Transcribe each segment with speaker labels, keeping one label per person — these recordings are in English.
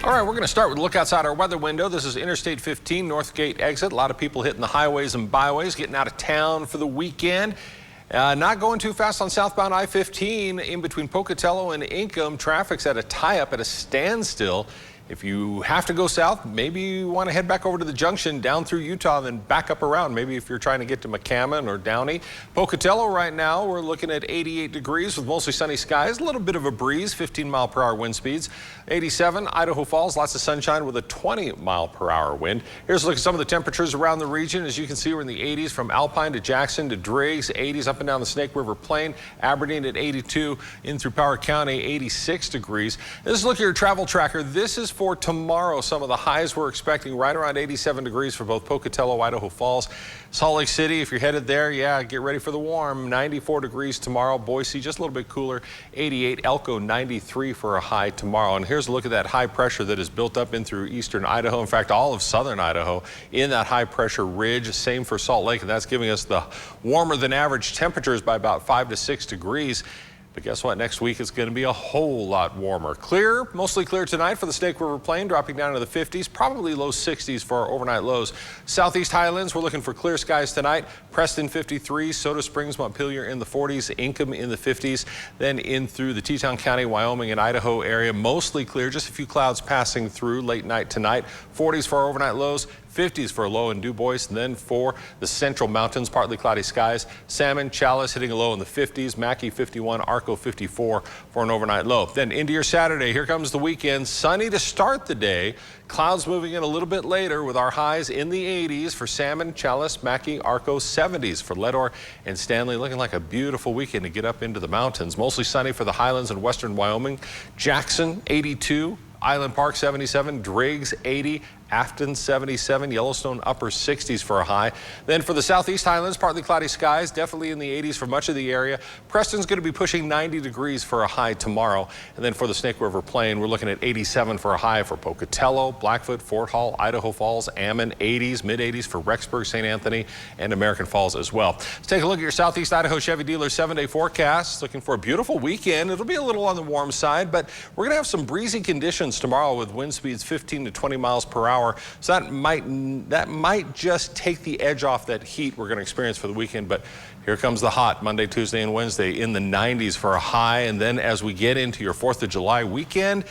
Speaker 1: All right, we're going to start with a look outside our weather window. This is Interstate 15, Northgate exit. A lot of people hitting the highways and byways, getting out of town for the weekend. Not going too fast on southbound I-15 in between Pocatello and Income. Traffic's at a tie-up, at a standstill. If you have to go south, maybe you want to head back over to the junction down through Utah and then back up around. Maybe if you're trying to get to McCammon or Downey. Pocatello right now, we're looking at 88 degrees with mostly sunny skies. A little bit of a breeze, 15-mile-per-hour wind speeds. 87, Idaho Falls, lots of sunshine with a 20-mile-per-hour wind. Here's a look at some of the temperatures around the region. As you can see, we're in the 80s from Alpine to Jackson to Driggs, 80s up and down the Snake River Plain. Aberdeen at 82, in through Power County, 86 degrees. This is a look at your travel tracker. This is for tomorrow. Some of the highs we're expecting right around 87 degrees for both Pocatello, Idaho Falls, Salt Lake City. If you're headed there, yeah, get ready for the warm. 94 degrees tomorrow. Boise just a little bit cooler. 88. Elko 93 for a high tomorrow. And here's a look at that high pressure that is built up in through eastern Idaho. In fact, all of southern Idaho in that high pressure ridge. Same for Salt Lake, and that's giving us the warmer than average temperatures by about 5 to 6 degrees. But guess what? Next week it's going to be a whole lot warmer. Clear, mostly clear tonight for the Snake River Plain, dropping down to the 50s, probably low 60s for our overnight lows. Southeast Highlands, we're looking for clear skies tonight. Preston 53, Soda Springs, Montpelier in the 40s, Income in the 50s. Then in through the Teton County, Wyoming and Idaho area, mostly clear, just a few clouds passing through late night tonight. 40s for our overnight lows. 50s for a low in Du Bois, and then for the central mountains, partly cloudy skies. Salmon, Chalice hitting a low in the 50s, Mackay 51, Arco 54 for an overnight low. Then into your Saturday, here comes the weekend. Sunny to start the day. Clouds moving in a little bit later with our highs in the 80s for Salmon, Chalice, Mackay, Arco, 70s for Leadore and Stanley. Looking like a beautiful weekend to get up into the mountains. Mostly sunny for the highlands and western Wyoming. Jackson 82. Island Park 77, Driggs 80, Afton 77, Yellowstone upper 60s for a high. Then for the southeast highlands, partly cloudy skies, definitely in the 80s for much of the area. Preston's going to be pushing 90 degrees for a high tomorrow. And then for the Snake River Plain, we're looking at 87 for a high for Pocatello, Blackfoot, Fort Hall, Idaho Falls, Ammon, 80s, mid 80s for Rexburg, St. Anthony, and American Falls as well. Let's take a look at your Southeast Idaho Chevy dealer 7-day forecast. Looking for a beautiful weekend. It'll be a little on the warm side, but we're going to have some breezy conditions tomorrow with wind speeds 15 to 20 miles per hour. So that might just take the edge off that heat we're going to experience for the weekend. But here comes the hot Monday, Tuesday, and Wednesday in the 90s for a high. And then as we get into your 4th of July weekend,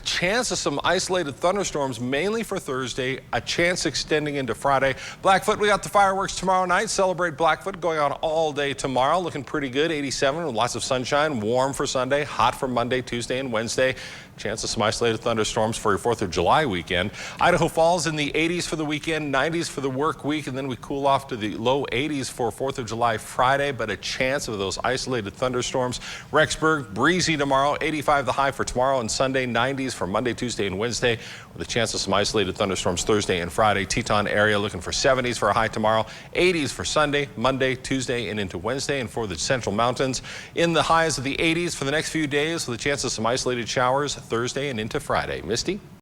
Speaker 1: chance of some isolated thunderstorms, mainly for Thursday, a chance extending into Friday. Blackfoot, we got the fireworks tomorrow night. Celebrate Blackfoot going on all day tomorrow. Looking pretty good, 87 with lots of sunshine. Warm for Sunday, hot for Monday, Tuesday, and Wednesday. Chance of some isolated thunderstorms for your 4th of July weekend. Idaho Falls in the 80s for the weekend, 90s for the work week, and then we cool off to the low 80s for 4th of July Friday, but a chance of those isolated thunderstorms. Rexburg, breezy tomorrow, 85 the high for tomorrow and Sunday, 90s for Monday, Tuesday, and Wednesday, with a chance of some isolated thunderstorms Thursday and Friday. Teton area looking for 70s for a high tomorrow, 80s for Sunday, Monday, Tuesday, and into Wednesday. And for the central mountains, in the highs of the 80s for the next few days with a chance of some isolated showers Thursday and into Friday. Misty?